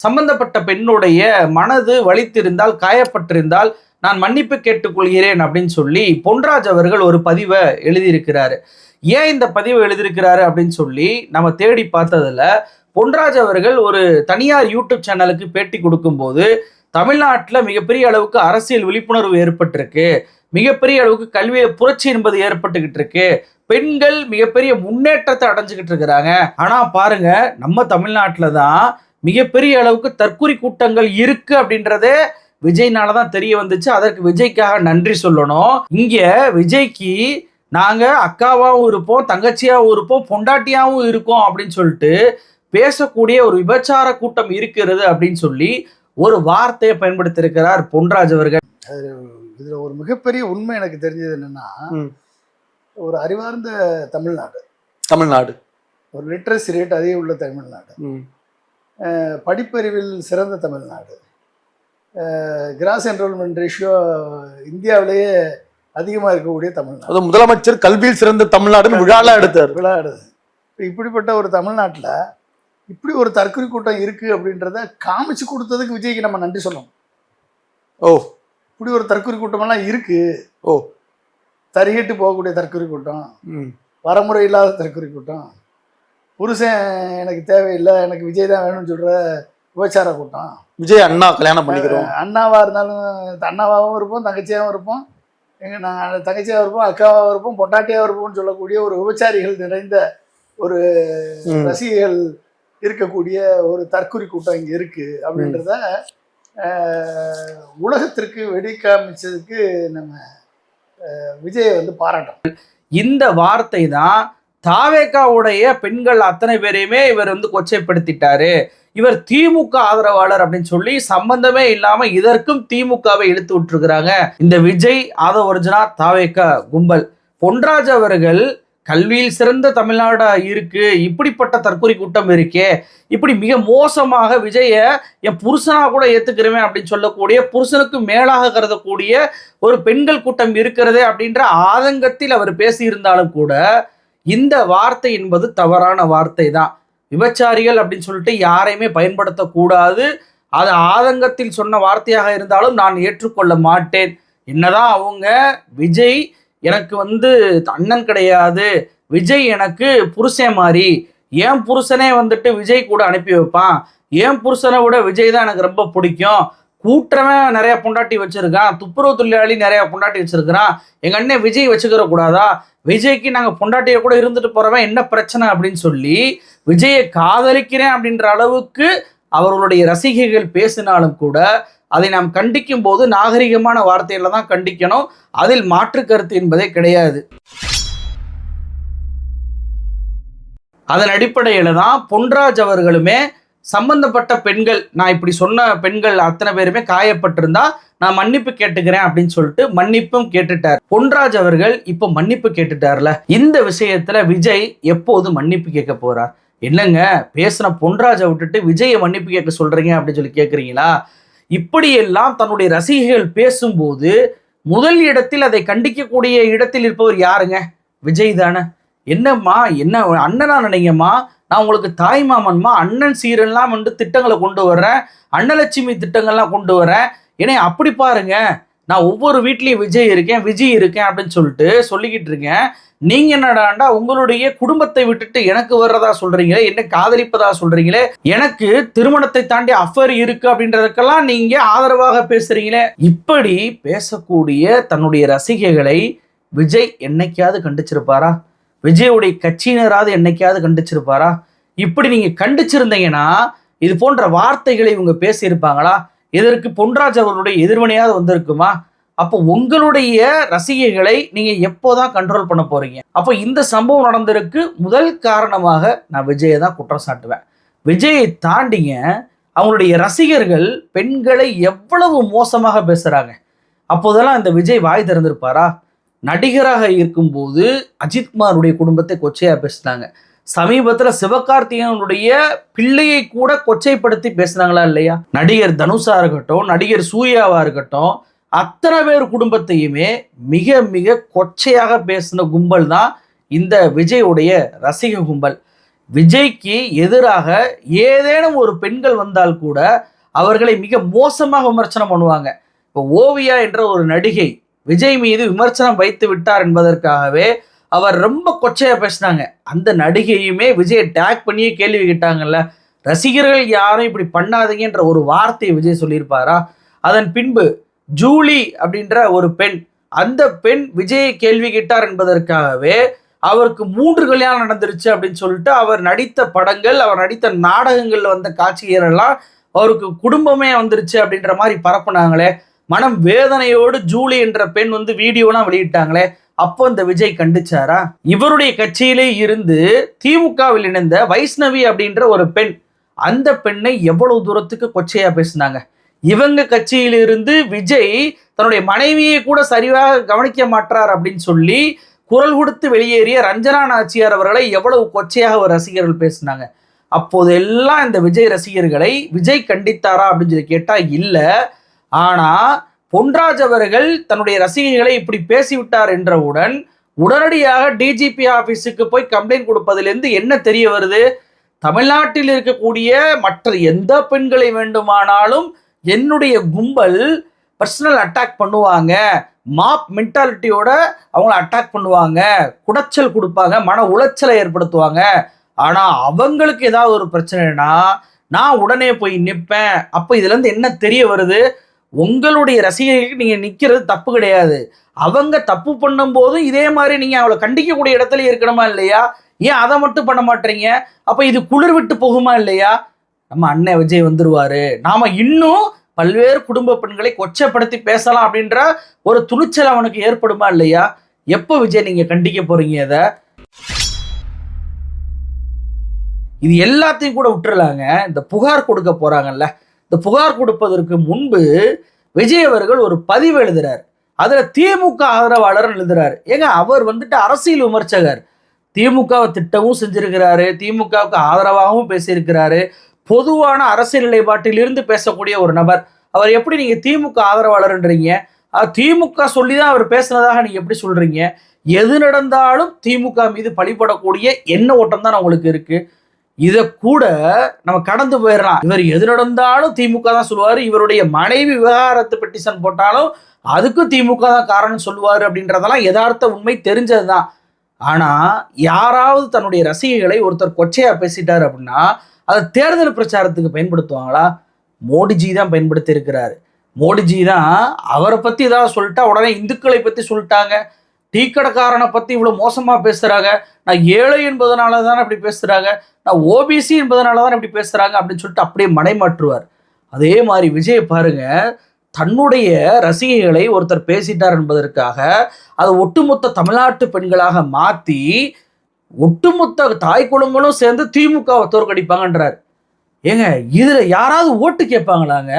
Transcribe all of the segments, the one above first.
சம்பந்தப்பட்ட பெண்ணுடைய மனது வலித்திருந்தால், காயப்பட்டிருந்தால் நான் மன்னிப்பு கேட்டுக்கொள்கிறேன் அப்படின்னு சொல்லி பொன்ராஜ் அவர்கள் ஒரு பதிவை எழுதியிருக்கிறாரு. ஏன் இந்த பதிவை எழுதியிருக்கிறாரு அப்படின்னு சொல்லி நம்ம தேடி பார்த்ததுல, பொன்ராஜ் அவர்கள் ஒரு தனியார் யூடியூப் சேனலுக்கு பேட்டி கொடுக்கும்போது, தமிழ்நாட்டில் மிகப்பெரிய அளவுக்கு அரசியல் விழிப்புணர்வு ஏற்பட்டிருக்கு, மிகப்பெரிய அளவுக்கு கல்வி புரட்சி என்பது ஏற்பட்டுக்கிட்டு இருக்கு, பெண்கள் மிகப்பெரிய முன்னேற்றத்தை அடைஞ்சுக்கிட்டு இருக்கிறாங்க. ஆனா பாருங்க, நம்ம தமிழ்நாட்டில் தான் மிகப்பெரிய அளவுக்கு தற்கொலை கூட்டங்கள் இருக்கு அப்படின்றதே விஜய்னால தான் தெரிய வந்துச்சு. அதற்கு விஜய்க்காக நன்றி சொல்லணும். இங்க விஜய்க்கு நாங்க அக்காவாகவும் இருப்போம், தங்கச்சியாகவும் இருப்போம், பொண்டாட்டியாகவும் இருக்கோம் அப்படின்னு சொல்லிட்டு பேசக்கூடிய ஒரு விபச்சார கூட்டம் இருக்கிறது அப்படின்னு சொல்லி ஒரு வார்த்தையை பயன்படுத்தியிருக்கிறார் பொன்ராஜ் அவர்கள். இதுல ஒரு மிகப்பெரிய உண்மை எனக்கு தெரிஞ்சது என்னன்னா, ஒரு அறிவார்ந்த தமிழ்நாடு, ஒரு லிட்ரஸி ரேட் அதிகம் உள்ள தமிழ்நாடு, படிப்பறிவில் சிறந்த தமிழ்நாடு, கிராஸ் என்ரோல்மெண்ட் ரேஷியோ இந்தியாவிலேயே அதிகமாக இருக்கக்கூடிய தமிழ்நாடு, முதலமைச்சர் கல்வியில் சிறந்த தமிழ்நாடுன்னு விழா எடுத்தது. இப்படிப்பட்ட ஒரு தமிழ்நாட்டில் இப்படி ஒரு தற்கொலை கூட்டம் இருக்கு அப்படின்றத காமிச்சு கொடுத்ததுக்கு விஜய்க்கு நம்ம நன்றி சொல்லணும். இப்படி ஒரு தற்கொலை கூட்டமெல்லாம் இருக்கு, தறிகட்டு போகக்கூடிய தற்கொலை கூட்டம், வரமுறை இல்லாத தற்கொலை கூட்டம், புருஷன் எனக்கு தேவையில்லை, எனக்கு விஜய் தான் வேணும்னு சொல்ற விபச்சார கூட்டம், விஜய் அண்ணா கல்யாணம் பண்ணிக்கிறோம், அண்ணாவா இருந்தாலும் அண்ணாவாகவும் இருப்போம், தங்கச்சியாகவும் இருப்போம், நாங்கள் தங்கச்சியாக இருப்போம், அக்காவாக இருப்போம், பொட்டாட்டியாக இருப்போம்னு சொல்லக்கூடிய ஒரு விபச்சாரிகள் நிறைந்த ஒரு ரசிகைகள் இருக்கக்கூடிய ஒரு தற்கொலை கூட்டம் இங்கே இருக்கு அப்படின்றத உலகத்திற்கு வெடிக்காமிச்சதுக்கு நம்ம விஜயை பாராட்டணும். இந்த வார்த்தை தான் தாவேகாவுடைய பெண்கள் அத்தனை பேரையுமே இவர் கொச்சைப்படுத்திட்டாரு, இவர் திமுக ஆதரவாளர் அப்படின்னு சொல்லி சம்பந்தமே இல்லாம இதற்கும் திமுகவை இழுத்து விட்டுருக்கிறாங்க இந்த விஜய் ஆதவர்ஜனா தாவேகா கும்பல். பொன்ராஜ் அவர்கள் கல்வியில் சிறந்த தமிழ்நாடா இருக்கு, இப்படிப்பட்ட தற்கொலை கூட்டம் இருக்கே, இப்படி மிக மோசமாக விஜய என் புருஷனா கூட ஏத்துக்கிறேன் அப்படின்னு சொல்லக்கூடிய, புருஷனுக்கு மேலாக கருதக்கூடிய ஒரு பெண்கள் கூட்டம் இருக்கிறதே அப்படின்ற ஆதங்கத்தில் அவர் பேசியிருந்தாலும் கூட இந்த வார்த்தை என்பது தவறான வார்த்தை தான். விபச்சாரிகள் அப்படின்னு சொல்லிட்டு யாரையுமே பயன்படுத்தக்கூடாது. அது ஆதங்கத்தில் சொன்ன வார்த்தையாக இருந்தாலும் நான் ஏற்றுக்கொள்ள மாட்டேன். என்னதான் அவங்க விஜய் எனக்கு அண்ணன் கிடையாது, விஜய் எனக்கு புருஷன் மாதிரி, ஏன் புருஷனே விஜய் கூட அனுப்பி வைப்பான், ஏன் புருஷனை விட விஜய் தான் எனக்கு ரொம்ப பிடிக்கும், கூட்டுறவன் நிறைய பொண்டாட்டி வச்சிருக்கான், துப்புரவு தொழிலாளி நிறைய பொண்டாட்டி வச்சிருக்கிறான், எங்க அண்ணன் விஜய் வச்சுக்கிற கூடாதா, விஜய்க்கு நாங்கள் பொண்டாட்டியை கூட இருந்துட்டு போறவன் என்ன பிரச்சனை அப்படின்னு சொல்லி விஜயை காதலிக்கிறேன் அப்படின்ற அளவுக்கு அவர்களுடைய ரசிகைகள் பேசினாலும் கூட அதை நாம் கண்டிக்கும் போது நாகரிகமான வார்த்தையில தான் கண்டிக்கணும். அதில் மாற்று கருத்து என்பதே கிடையாது. அதன் அடிப்படையில தான் பொன்ராஜ் அவர்களுமே சம்பந்தப்பட்ட பெண்கள், நான் இப்படி சொன்ன பெண்கள் அத்தனை பேருமே காயப்பட்டிருந்தா நான் மன்னிப்பு கேட்டுக்கிறேன் அப்படின்னு சொல்லிட்டு மன்னிப்பும் கேட்டுட்டார். பொன்ராஜ் அவர்கள் இப்போ மன்னிப்பு கேட்டுட்டார்ல, இந்த விஷயத்துல விஜய் எப்போது மன்னிப்பு கேட்க போறார்? என்னங்க பேசின பொன்ராஜை விட்டுட்டு விஜயை மன்னிப்பு கேட்க சொல்றீங்க அப்படின்னு சொல்லி கேட்குறீங்களா? இப்படியெல்லாம் தன்னுடைய ரசிகைகள் பேசும்போது முதல் இடத்தில் அதை கண்டிக்கக்கூடிய இடத்தில் இருப்பவர் யாருங்க? விஜய் தானே. என்னம்மா, என்ன அண்ணனா நினைங்கம்மா, நான் உங்களுக்கு தாய் மாமன்மா, அண்ணன் சீரெல்லாம் திட்டங்களை கொண்டு வர்றேன், அன்னலட்சுமி திட்டங்கள்லாம் கொண்டு வரேன், ஏன்னா அப்படி பாருங்க, நான் ஒவ்வொரு வீட்லேயும் விஜய் இருக்கேன் அப்படின்னு சொல்லிக்கிட்டு இருக்கேன். நீங்க என்னடாண்டா உங்களுடைய குடும்பத்தை விட்டுட்டு எனக்கு வர்றதா சொல்றீங்களே, என்ன காதலிப்பதா சொல்றீங்களே, எனக்கு திருமணத்தை தாண்டி அஃபர் இருக்கு அப்படின்றதுக்கெல்லாம் நீங்க ஆதரவாக பேசுறீங்களே. இப்படி பேசக்கூடிய தன்னுடைய ரசிகைகளை விஜய் என்னைக்காவது கண்டிச்சிருப்பாரா? விஜயுடைய கட்சியினராவது என்னைக்காவது கண்டிச்சிருப்பாரா? இப்படி நீங்க கண்டிச்சிருந்தீங்கன்னா இது போன்ற வார்த்தைகளை இவங்க பேசியிருப்பாங்களா? இதற்கு பொன்ராஜ் அவர்களுடைய எதிர்வினையாவது வந்திருக்குமா? அப்போ உங்களுடைய ரசிகைகளை நீங்க எப்போதான் கண்ட்ரோல் பண்ண போறீங்க? அப்போ இந்த சம்பவம் நடந்திருக்கு முதல் காரணமாக நான் விஜயை தான் குற்றம் சாட்டுவேன். விஜயை தாண்டிங்க அவங்களுடைய ரசிகர்கள் பெண்களை எவ்வளவு மோசமாக பேசுறாங்க. அப்போதெல்லாம் இந்த விஜய் வாய் திறந்திருப்பாரா? நடிகராக இருக்கும்போது அஜித்குமாருடைய குடும்பத்தை கொச்சையா பேசினாங்க. சமீபத்தில் சிவகார்த்திகேயனுடைய பிள்ளையை கூட கொச்சைப்படுத்தி பேசுனாங்களா இல்லையா? நடிகர் தனுஷா இருக்கட்டும், நடிகர் சூர்யாவா இருக்கட்டும், அத்தனை பேர் குடும்பத்தையுமே மிக மிக கொச்சையாக பேசின கும்பல் தான் இந்த விஜயுடைய ரசிக கும்பல். விஜய்க்கு எதிராக ஏதேனும் ஒரு பெண்கள் வந்தால் கூட அவர்களை மிக மோசமாக விமர்சனம் பண்ணுவாங்க. இப்போ ஓவியா என்ற ஒரு நடிகை விஜய் மீது விமர்சனம் வைத்து விட்டார் என்பதற்காகவே அவர் ரொம்ப கொச்சையா பேசினாங்க. அந்த நடிகையுமே விஜயை டேக் பண்ணியே கேள்வி கேட்டாங்கல்ல. ரசிகர்கள் யாரும் இப்படி பண்ணாதீங்கன்ற ஒரு வார்த்தையை விஜய் சொல்லியிருப்பாரா? அதன் பின்பு ஜூலி அப்படின்ற ஒரு பெண், அந்த பெண் விஜயை கேள்வி கேட்டார் என்பதற்காகவே அவருக்கு 3 கல்யாணம் நடந்துருச்சு அப்படின்னு சொல்லிட்டு அவர் நடித்த படங்கள், அவர் நடித்த நாடகங்கள்ல வந்த காட்சிகள் எல்லாம் அவருக்கு குடும்பமே வந்துருச்சு அப்படின்ற மாதிரி பரப்புனாங்களே. மனம் வேதனையோடு ஜூலி என்ற பெண் வந்து வீடியோலாம் வெளியிட்டாங்களே. அப்போ இந்த விஜய் கண்டிச்சாரா? இவருடைய கட்சியிலே இருந்து திமுகவில் இணைந்த வைஷ்ணவி அப்படின்ற ஒரு பெண், அந்த பெண்ணை எவ்வளவு தூரத்துக்கு கொச்சையா பேசினாங்க. இவங்க கட்சியிலிருந்து விஜய் தன்னுடைய மனைவியை கூட சரியாக கவனிக்க மாட்டார் அப்படின்னு சொல்லி குரல் கொடுத்து வெளியேறிய ரஞ்சனா நாச்சியார் அவர்களை எவ்வளவு கொச்சையாக ஒரு ரசிகர்கள் பேசினாங்க. அப்போது எல்லாம் இந்த விஜய் ரசிகர்களை விஜய் கண்டித்தாரா அப்படின்னு சொல்லி கேட்டா இல்லை. ஆனா பொன்ராஜ் அவர்கள் தன்னுடைய ரசிகர்களை இப்படி பேசிவிட்டார் என்றவுடன் உடனடியாக டிஜிபி ஆபீஸுக்கு போய் கம்ப்ளைண்ட் கொடுப்பதிலிருந்து என்ன தெரிய வருது? தமிழ்நாட்டில் இருக்கக்கூடிய மற்ற எந்த பெண்களை வேண்டுமானாலும் என்னுடைய கும்பல் பர்சனல் அட்டாக் பண்ணுவாங்க, மாப் மென்டாலிட்டியோட அவங்கள அட்டாக் பண்ணுவாங்க, குடைச்சல் கொடுப்பாங்க, மன உளைச்சலை ஏற்படுத்துவாங்க. ஆனா அவங்களுக்கு ஏதாவது ஒரு பிரச்சனைனா நான் உடனே போய் நிற்பேன். அப்போ இதுல இருந்து என்ன தெரிய வருது? உங்களுடைய ரசிகர்களுக்கு நீங்க நிக்கிறது தப்பு கிடையாது. அவங்க தப்பு பண்ணும் போதும் இதே மாதிரி நீங்க அவளை கண்டிக்கக்கூடிய இடத்துல இருக்கணுமா இல்லையா? ஏன் அதை மட்டும் பண்ண மாட்டீங்க? அப்ப இது குளிர் விட்டு போகுமா இல்லையா? நம்ம அண்ணன் விஜய் வந்துருவாரு, நாம இன்னும் பல்வேறு குடும்ப பெண்களை கொச்சைப்படுத்தி பேசலாம் அப்படின்ற ஒரு துணிச்சல் அவனுக்கு ஏற்படுமா இல்லையா? எப்போ விஜய் நீங்க கண்டிக்க போறீங்க? அதை இது எல்லாத்தையும் கூட விட்டுறலாங்க. இந்த புகார் கொடுக்க போறாங்கல்ல, இந்த புகார் கொடுப்பதற்கு முன்பு விஜய் அவர்கள் ஒரு பதிவு எழுதுறாரு. அதுல திமுக ஆதரவாளர் எழுதுறாரு. ஏங்க, அவர் வந்துட்டு அரசியல் விமர்சகர், திமுகவை திட்டமும் செஞ்சிருக்கிறாரு, திமுகவுக்கு ஆதரவாகவும் பேசியிருக்கிறாரு, பொதுவான அரசியல் நிலைப்பாட்டிலிருந்து பேசக்கூடிய ஒரு நபர். அவர் எப்படி நீங்க திமுக ஆதரவாளர்ன்றீங்க? திமுக சொல்லிதான் அவர் பேசுனதாக நீங்க எப்படி சொல்றீங்க? எது நடந்தாலும் திமுக மீது பழிபடக்கூடிய எண்ண ஓட்டம் தான் உங்களுக்கு இருக்கு. இதை கூட நம்ம கடந்து போயிடலாம். இவர் எது நடந்தாலும் திமுக தான் சொல்லுவாரு, இவருடைய மனைவி விவகாரத்து பெட்டிஷன் போட்டாலும் அதுக்கும் திமுக தான் காரணம் சொல்லுவாரு அப்படின்றதெல்லாம் யதார்த்த உண்மை தெரிஞ்சதுதான். ஆனா யாராவது தன்னுடைய ரசிகர்களை ஒருத்தர் கொச்சையா பேசிட்டாரு அப்படின்னா அதை தேர்தல் பிரச்சாரத்துக்கு பயன்படுத்துவாங்களா? மோடிஜி தான் பயன்படுத்தி இருக்கிறாரு. மோடிஜி தான் அவரை பத்தி ஏதாவது சொல்லிட்டா உடனே இந்துக்களை பத்தி சொல்லிட்டாங்க, டீ கடைக்காரனை பத்தி இவ்வளவு மோசமா பேசுறாங்க, நான் ஏழை என்பதனால தான் அப்படி பேசுறாங்க, நான் ஓபிசி என்பதனால தான் இப்படி பேசுறாங்க அப்படின்னு சொல்லிட்டு அப்படியே மடைமாற்றுவார். அதே மாதிரி விஜய் பாருங்க, தன்னுடைய ரசிகைகளை ஒருத்தர் பேசிட்டார் என்பதற்காக அதை ஒட்டுமொத்த தமிழ்நாட்டு பெண்களாக மாற்றி ஒட்டுமொத்த தாய் குளங்களும் சேர்ந்து திமுகவை தோற்கடிப்பாங்கன்றார். ஏங்க, இதுல யாராவது ஓட்டு கேட்பாங்களாங்க?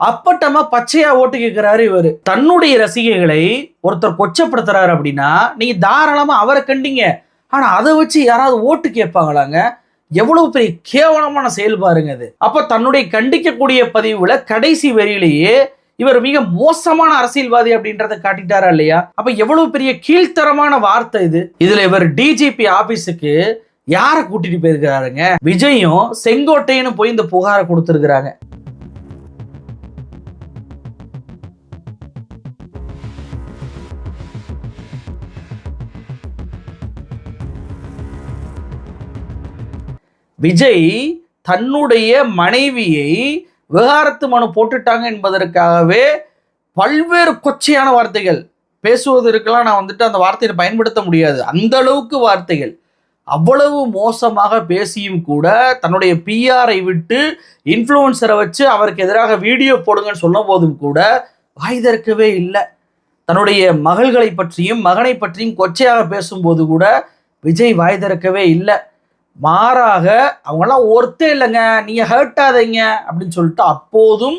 அப்பட்டமா பச்சையா ஓட்டு கேட்கிறாரு இவர். தன்னுடைய ரசிகைகளை ஒருத்தர் கொச்சப்படுத்துறாரு அப்படின்னா நீங்க தாராளமா அவரை கண்டிங்க. ஆனா அதை வச்சு யாராவது ஓட்டு கேட்பாங்களாங்க? எவ்வளவு பெரிய கேவலமான செயல் பாருங்க அது. அப்ப தன்னுடைய கண்டிக்கக்கூடிய பதிவுல கடைசி வரியிலேயே இவர் மிக மோசமான அரசியல்வாதி அப்படின்றத காட்டிட்டாரா இல்லையா? அப்ப எவ்வளவு பெரிய கீழ்த்தரமான வார்த்தை இது. இதுல இவர் டிஜிபி ஆபீஸுக்கு யாரை கூட்டிட்டு போயிருக்கிறாருங்க? விஜயும் செங்கோட்டையனும் போய் இந்த புகாரை கொடுத்திருக்கிறாங்க. விஜய் தன்னுடைய மனைவியை விவாகரத்து மனு போட்டுட்டாங்க என்பதற்காகவே பல்வேறு கொச்சையான வார்த்தைகள் பேசுவதற்கெல்லாம் நான் வந்துட்டு அந்த வார்த்தையை பயன்படுத்த முடியாது, அந்த அளவுக்கு வார்த்தைகள் அவ்வளவு மோசமாக பேசியும் கூட தன்னுடைய பிஆரை விட்டு இன்ஃப்ளூயன்சரை வச்சு அவருக்கு எதிராக வீடியோ போடுங்கன்னு சொன்ன போதும் கூட வாய் திறக்கவே இல்லை. தன்னுடைய மகள்களை பற்றியும் மகனை பற்றியும் கொச்சையாக பேசும்போது கூட விஜய் வாய் திறக்கவே இல்லை. மாறாக அவங்கெல்லாம் ஒருத்தே இல்லைங்க, நீங்க ஹர்ட் ஆதீங்க அப்படின்னு சொல்லிட்டு அப்போதும்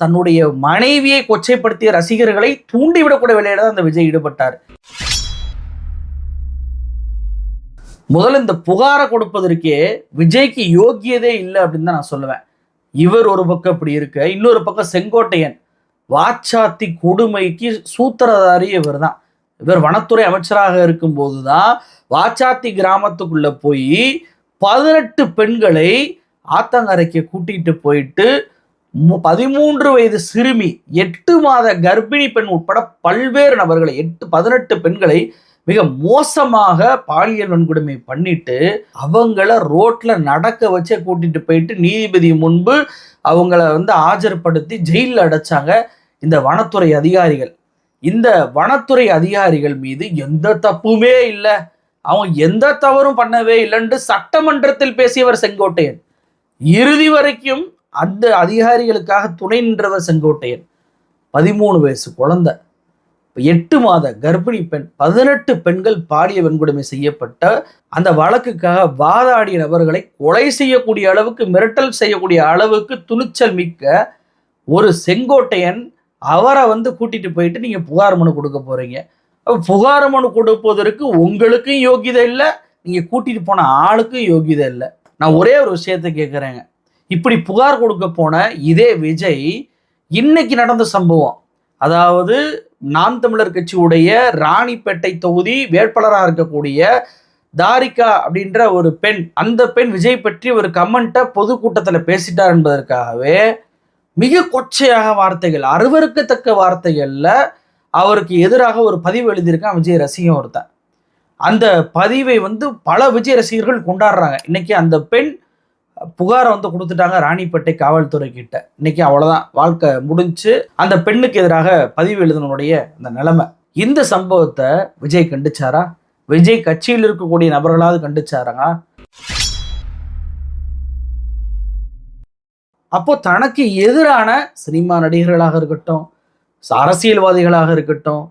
தன்னுடைய மனைவியை கொச்சைப்படுத்திய ரசிகர்களை தூண்டிவிடக்கூடிய வேலையில தான் அந்த விஜய் ஈடுபட்டார். முதல்ல இந்த புகாரை கொடுப்பதற்கே விஜய்க்கு யோக்கியதே இல்லை அப்படின்னு தான் நான் சொல்லுவேன். இவர் ஒரு பக்கம் இப்படி இருக்க, இன்னொரு பக்கம் செங்கோட்டையன் வாச்சாத்தி கொடுமைக்கு சூத்திரதாரி இவர் தான். இவர் வனத்துறை அமைச்சராக இருக்கும்போது தான் வாச்சாத்தி கிராமத்துக்குள்ள போய் 18 பெண்களை ஆத்தங்கரைக்கு கூட்டிட்டு போயிட்டு 13 வயது சிறுமி, 8 மாத கர்ப்பிணி பெண் உட்பட பல்வேறு நபர்களை 18 பெண்களை மிக மோசமாக பாலியல் வன்கொடுமை பண்ணிட்டு அவங்கள ரோட்ல நடக்க வச்சே கூட்டிட்டு போயிட்டு நீதிபதி முன்பு அவங்கள ஆஜர்படுத்தி ஜெயிலில் அடைச்சாங்க இந்த வனத்துறை அதிகாரிகள். இந்த வனத்துறை அதிகாரிகள் மீது எந்த தப்புமே இல்லை, அவங்க எந்த தவறும் பண்ணவே இல்லைன்னு சட்டமன்றத்தில் பேசியவர் செங்கோட்டையன். இறுதி வரைக்கும் அந்த அதிகாரிகளுக்காக துணை நின்றவர் செங்கோட்டையன். 13 வயசு குழந்தை, 8 மாத கர்ப்பிணி பெண், 18 பெண்கள் பாலியல் வன்கொடுமை செய்யப்பட்ட அந்த வழக்குக்காக வாதாடிய நபர்களை கொலை செய்யக்கூடிய அளவுக்கு, மிரட்டல் செய்யக்கூடிய அளவுக்கு துணிச்சல் மிக்க ஒரு செங்கோட்டையன் அவரை கூட்டிட்டு போயிட்டு நீங்க புகார் மனு கொடுக்க போறீங்க. புகார் மனு கொடுப்பதற்கு உங்களுக்கும் யோகிதை இல்லை, நீங்க கூட்டிட்டு போன ஆளுக்கும் யோகிதை இல்லை. நான் ஒரே ஒரு விஷயத்தை கேட்குறேங்க. இப்படி புகார் கொடுக்க போன இதே விஜய் இன்னைக்கு நடந்த சம்பவம், அதாவது நாம் தமிழர் கட்சியுடைய ராணிப்பேட்டை தொகுதி வேட்பாளராக இருக்கக்கூடிய தாரிகா அப்படின்ற ஒரு பெண், அந்த பெண் விஜய் பற்றி ஒரு கமெண்ட்டை பொதுக்கூட்டத்தில் பேசிட்டார் என்பதற்காகவே மிக கொச்சையாக வார்த்தைகள், அருவருக்கத்தக்க வார்த்தைகள்ல அவருக்கு எதிராக ஒரு பதிவு எழுதியிருக்கான் விஜய் ரசிகன் ஒருத்தன். அந்த பதிவை பல விஜய் ரசிகர்கள் கொண்டாடுறாங்க. இன்னைக்கு அந்த பெண் புகாரை கொடுத்துட்டாங்க ராணிப்பேட்டை காவல்துறை கிட்ட. இன்னைக்கு அவ்வளவுதான், வாழ்க்கை முடிஞ்சு. அந்த பெண்ணுக்கு எதிராக பதிவு எழுதினுடைய அந்த நிலைமை. இந்த சம்பவத்தை விஜய் கண்டிச்சாரா? விஜய் கட்சியில் இருக்கக்கூடிய நபர்களாவது கண்டிச்சாராங்க? அப்போ தனக்கு எதிரான சினிமா நடிகர்களாக இருக்கட்டும், அரசியல்வாதிகளாக இருக்கட்டும்,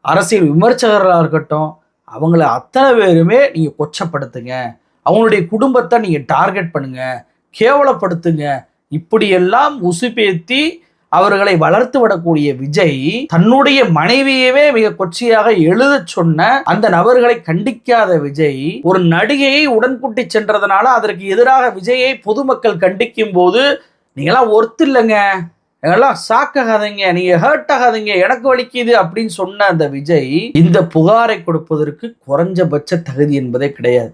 அரசியல் விமர்சகர்களாக இருக்கட்டும், அவங்கள அத்தனை பேருமே நீங்க கொச்சப்படுத்துங்க, அவங்களுடைய குடும்பத்தை நீங்க டார்கெட் பண்ணுங்க, கேவலப்படுத்துங்க, இப்படியெல்லாம் உசுப்பேத்தி அவர்களை வளர்த்து விடக்கூடிய விஜய் தன்னுடைய மனைவியவே மிக கொச்சையாக எழுத சொன்ன அந்த நபர்களை கண்டிக்காத விஜய் ஒரு நடிகையை உடன்கூட்டி சென்றதனால அதற்கு எதிராக விஜயை பொதுமக்கள் கண்டிக்கும் போது நீங்களாம் ஒர்த்து இல்லைங்க, எல்லாம் ஷாக்காகாதீங்க, நீங்க ஹர்ட் ஆகாதீங்க, எனக்கு வலிக்குது அப்படின்னு சொன்ன அந்த விஜய் இந்த புகாரை கொடுப்பதற்கு குறைஞ்சபட்ச தகுதி என்பதே கிடையாது.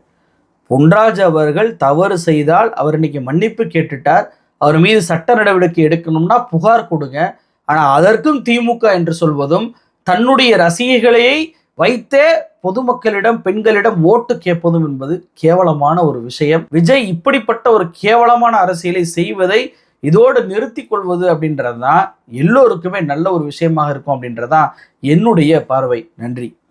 பொன்ராஜ் அவர்கள் தவறு செய்தால் அவர் இன்னைக்கு மன்னிப்பு கேட்டுட்டார், அவர் மீது சட்ட நடவடிக்கை எடுக்கணும்னா புகார் கொடுங்க. ஆனா அதற்கும் திமுக என்று சொல்வதும் தன்னுடைய ரசிகைகளையே வைத்தே பொதுமக்களிடம் பெண்களிடம் ஓட்டு கேட்பதும் என்பது கேவலமான ஒரு விஷயம். விஜய் இப்படிப்பட்ட ஒரு கேவலமான அரசியலை செய்வதை இதோடு நிறுத்தி கொள்வது அப்படின்றதுதான் எல்லோருக்குமே நல்ல ஒரு விஷயமாக இருக்கும் அப்படின்றதான் என்னுடைய பார்வை. நன்றி.